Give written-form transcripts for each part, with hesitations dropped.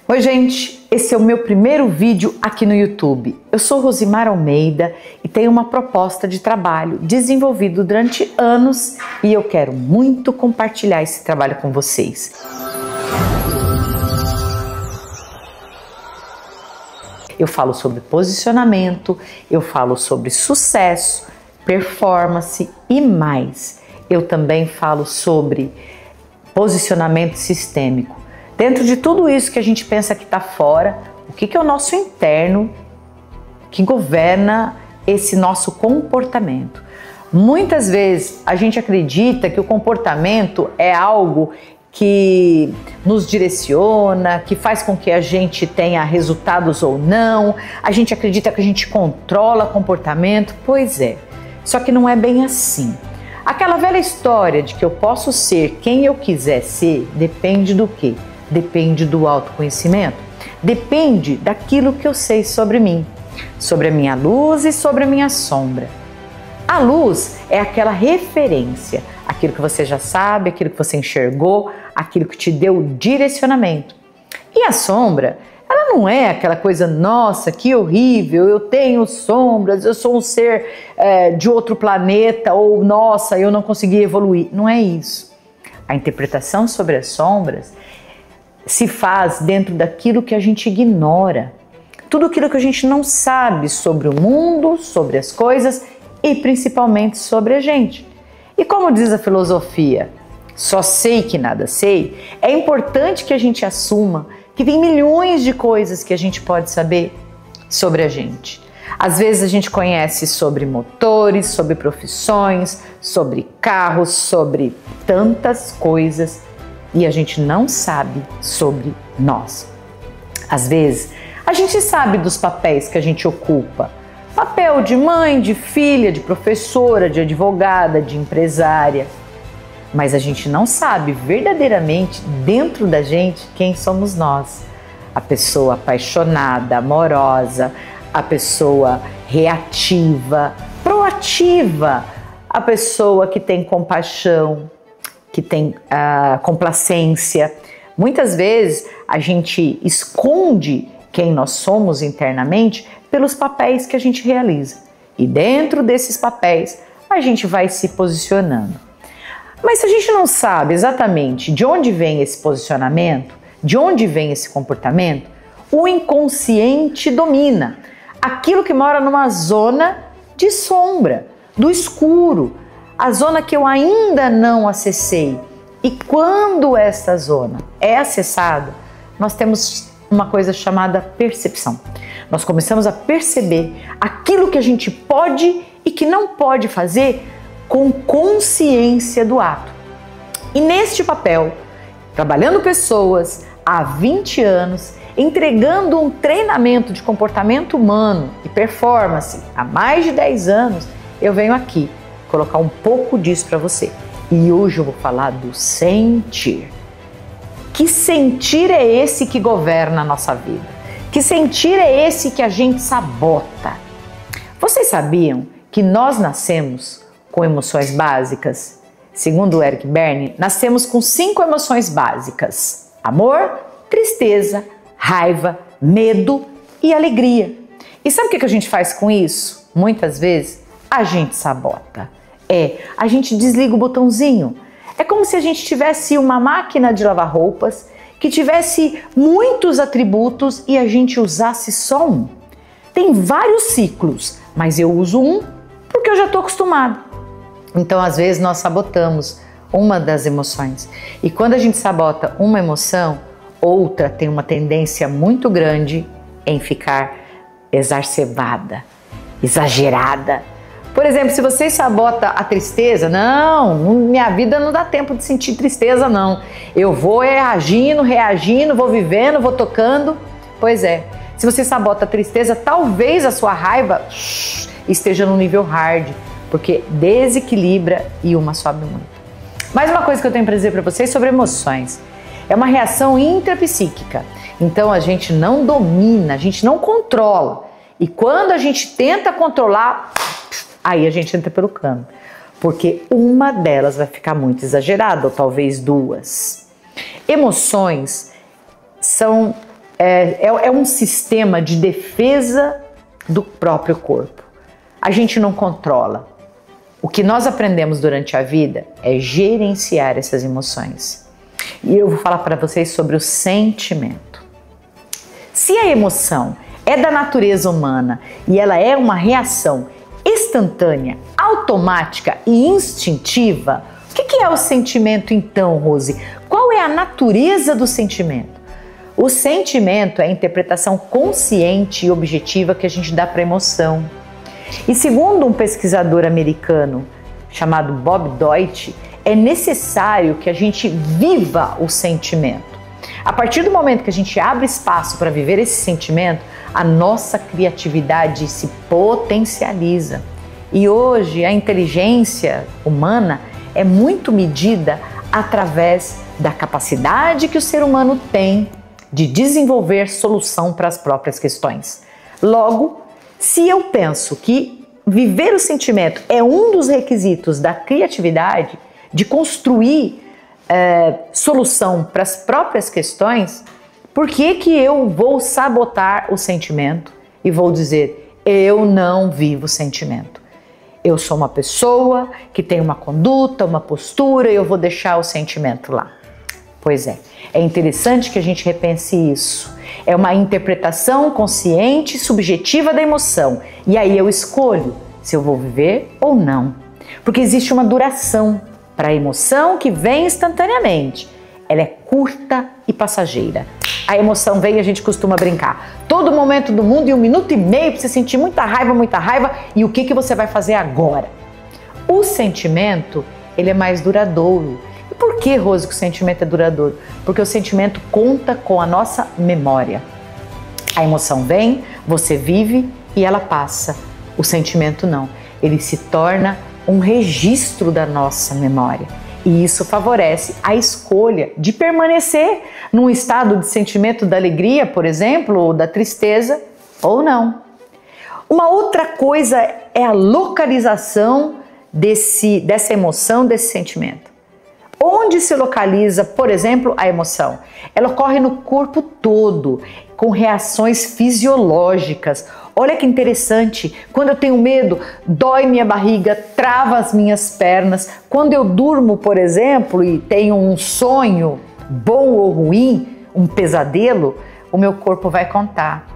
Oi gente, esse é o meu primeiro vídeo aqui no YouTube. Eu sou Rosimar Almeida e tenho uma proposta de trabalho desenvolvido durante anos e eu quero muito compartilhar esse trabalho com vocês. Eu falo sobre posicionamento, eu falo sobre sucesso, performance e mais. Eu também falo sobre posicionamento sistêmico. Dentro de tudo isso que a gente pensa que está fora, o que é o nosso interno que governa esse nosso comportamento? Muitas vezes a gente acredita que o comportamento é algo que nos direciona, que faz com que a gente tenha resultados ou não. A gente acredita que a gente controla comportamento. Pois é, só que não é bem assim. Aquela velha história de que eu posso ser quem eu quiser ser depende do quê? Depende do autoconhecimento, depende daquilo que eu sei sobre mim, sobre a minha luz e sobre a minha sombra. A luz é aquela referência, aquilo que você já sabe, aquilo que você enxergou, aquilo que te deu direcionamento. E a sombra, ela não é aquela coisa, nossa, que horrível, eu tenho sombras, eu sou um ser de outro planeta, ou nossa, eu não consegui evoluir. Não é isso. A interpretação sobre as sombras se faz dentro daquilo que a gente ignora, tudo aquilo que a gente não sabe sobre o mundo, sobre as coisas e principalmente sobre a gente. E como diz a filosofia, só sei que nada sei, é importante que a gente assuma que tem milhões de coisas que a gente pode saber sobre a gente. Às vezes a gente conhece sobre motores, sobre profissões, sobre carros, sobre tantas coisas, e a gente não sabe sobre nós. Às vezes, a gente sabe dos papéis que a gente ocupa. Papel de mãe, de filha, de professora, de advogada, de empresária. Mas a gente não sabe verdadeiramente, dentro da gente, quem somos nós. A pessoa apaixonada, amorosa, a pessoa reativa, proativa, a pessoa que tem compaixão, que tem complacência. Muitas vezes a gente esconde quem nós somos internamente pelos papéis que a gente realiza. E dentro desses papéis a gente vai se posicionando. Mas se a gente não sabe exatamente de onde vem esse posicionamento, de onde vem esse comportamento, o inconsciente domina. Aquilo que mora numa zona de sombra, do escuro, a zona que eu ainda não acessei. E quando essa zona é acessada, nós temos uma coisa chamada percepção. Nós começamos a perceber aquilo que a gente pode e que não pode fazer com consciência do ato. E neste papel, trabalhando pessoas há 20 anos, entregando um treinamento de comportamento humano e performance há mais de 10 anos, eu venho aqui colocar um pouco disso para você. E hoje eu vou falar do sentir. Que sentir é esse que governa a nossa vida? Que sentir é esse que a gente sabota? Vocês sabiam que nós nascemos com emoções básicas? Segundo Eric Berne, nascemos com 5 emoções básicas: amor, tristeza, raiva, medo e alegria. E sabe o que a gente faz com isso? Muitas vezes a gente sabota. A gente desliga o botãozinho. É como se a gente tivesse uma máquina de lavar roupas que tivesse muitos atributos e a gente usasse só um. Tem vários ciclos, mas eu uso um porque eu já estou acostumado. Então, às vezes, nós sabotamos uma das emoções. E quando a gente sabota uma emoção, outra tem uma tendência muito grande em ficar exacerbada, exagerada. Por exemplo, se você sabota a tristeza, não, minha vida não dá tempo de sentir tristeza, não. Eu vou agindo, reagindo, vou vivendo, vou tocando. Pois é, se você sabota a tristeza, talvez a sua raiva esteja no nível hard, porque desequilibra e uma sobe muito. Mais uma coisa que eu tenho para dizer para vocês sobre emoções. É uma reação intrapsíquica. Então a gente não domina, a gente não controla. E quando a gente tenta controlar, aí a gente entra pelo cano, porque uma delas vai ficar muito exagerada, ou talvez duas. Emoções são é um sistema de defesa do próprio corpo. A gente não controla. O que nós aprendemos durante a vida é gerenciar essas emoções. E eu vou falar para vocês sobre o sentimento. Se a emoção é da natureza humana e ela é uma reação instantânea, automática e instintiva, o que é o sentimento então, Rose? Qual é a natureza do sentimento? O sentimento é a interpretação consciente e objetiva que a gente dá para a emoção. E segundo um pesquisador americano chamado Bob Deutsch, é necessário que a gente viva o sentimento. A partir do momento que a gente abre espaço para viver esse sentimento, a nossa criatividade se potencializa. E hoje a inteligência humana é muito medida através da capacidade que o ser humano tem de desenvolver solução para as próprias questões. Logo, se eu penso que viver o sentimento é um dos requisitos da criatividade, de construir solução para as próprias questões, por que eu vou sabotar o sentimento e vou dizer, eu não vivo sentimento? Eu sou uma pessoa que tem uma conduta, uma postura e eu vou deixar o sentimento lá. Pois é interessante que a gente repense isso. É uma interpretação consciente e subjetiva da emoção. E aí eu escolho se eu vou viver ou não. Porque existe uma duração para a emoção que vem instantaneamente. Ela é curta e passageira. A emoção vem e a gente costuma brincar. Todo momento do mundo em 1 minuto e meio para você sentir muita raiva. E o que você vai fazer agora? O sentimento, ele é mais duradouro. E por que, Rose, que o sentimento é duradouro? Porque o sentimento conta com a nossa memória. A emoção vem, você vive e ela passa. O sentimento não. Ele se torna um registro da nossa memória. E isso favorece a escolha de permanecer num estado de sentimento da alegria, por exemplo, ou da tristeza, ou não. Uma outra coisa é a localização dessa emoção, desse sentimento. Onde se localiza, por exemplo, a emoção? Ela ocorre no corpo todo, com reações fisiológicas. Olha que interessante, quando eu tenho medo, dói minha barriga, trava as minhas pernas. Quando eu durmo, por exemplo, e tenho um sonho bom ou ruim, um pesadelo, o meu corpo vai contar.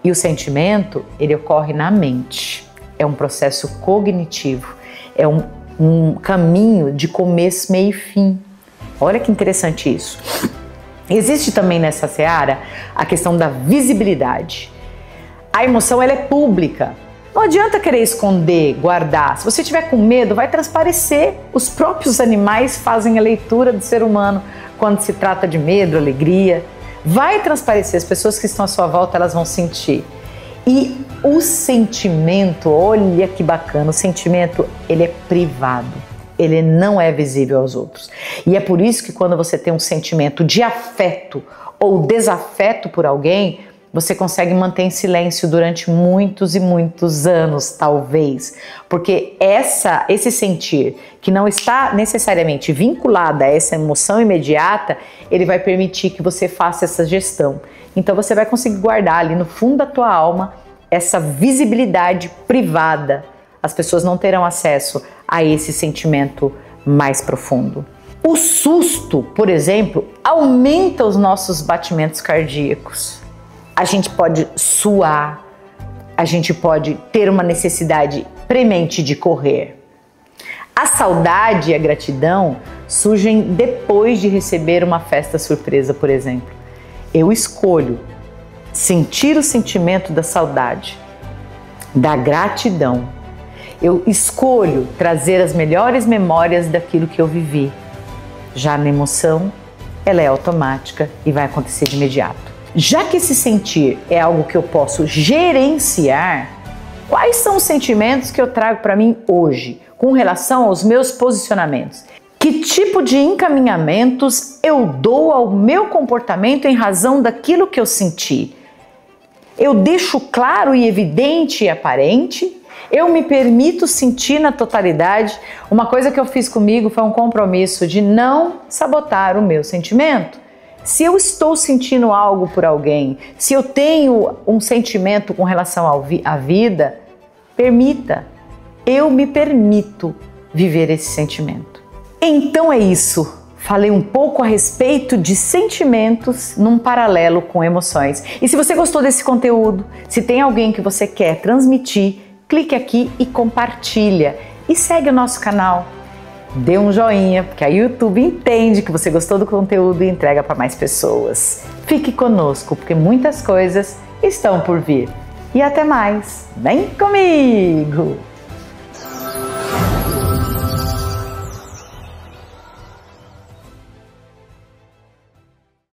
E o sentimento, ele ocorre na mente. É um processo cognitivo, é um caminho de começo, meio e fim. Olha que interessante isso. Existe também nessa seara a questão da visibilidade. A emoção, ela é pública. Não adianta querer esconder, guardar. Se você tiver com medo, vai transparecer. Os próprios animais fazem a leitura do ser humano quando se trata de medo, alegria. Vai transparecer. As pessoas que estão à sua volta, elas vão sentir. E o sentimento, olha que bacana, o sentimento, ele é privado. Ele não é visível aos outros. E é por isso que quando você tem um sentimento de afeto ou desafeto por alguém, você consegue manter em silêncio durante muitos e muitos anos, talvez. Porque esse sentir, que não está necessariamente vinculado a essa emoção imediata, ele vai permitir que você faça essa gestão. Então você vai conseguir guardar ali no fundo da tua alma essa visibilidade privada. As pessoas não terão acesso a esse sentimento mais profundo. O susto, por exemplo, aumenta os nossos batimentos cardíacos. A gente pode suar, a gente pode ter uma necessidade premente de correr. A saudade e a gratidão surgem depois de receber uma festa surpresa, por exemplo. Eu escolho sentir o sentimento da saudade, da gratidão. Eu escolho trazer as melhores memórias daquilo que eu vivi. Já na emoção, ela é automática e vai acontecer de imediato. Já que esse sentir é algo que eu posso gerenciar, quais são os sentimentos que eu trago para mim hoje, com relação aos meus posicionamentos? Que tipo de encaminhamentos eu dou ao meu comportamento em razão daquilo que eu senti? Eu deixo claro e evidente e aparente? Eu me permito sentir na totalidade? Uma coisa que eu fiz comigo foi um compromisso de não sabotar o meu sentimento. Se eu estou sentindo algo por alguém, se eu tenho um sentimento com relação à vida, permita. Eu me permito viver esse sentimento. Então é isso. Falei um pouco a respeito de sentimentos num paralelo com emoções. E se você gostou desse conteúdo, se tem alguém que você quer transmitir, clique aqui e compartilha. E segue o nosso canal. Dê um joinha, porque a YouTube entende que você gostou do conteúdo e entrega para mais pessoas. Fique conosco, porque muitas coisas estão por vir. E até mais. Vem comigo!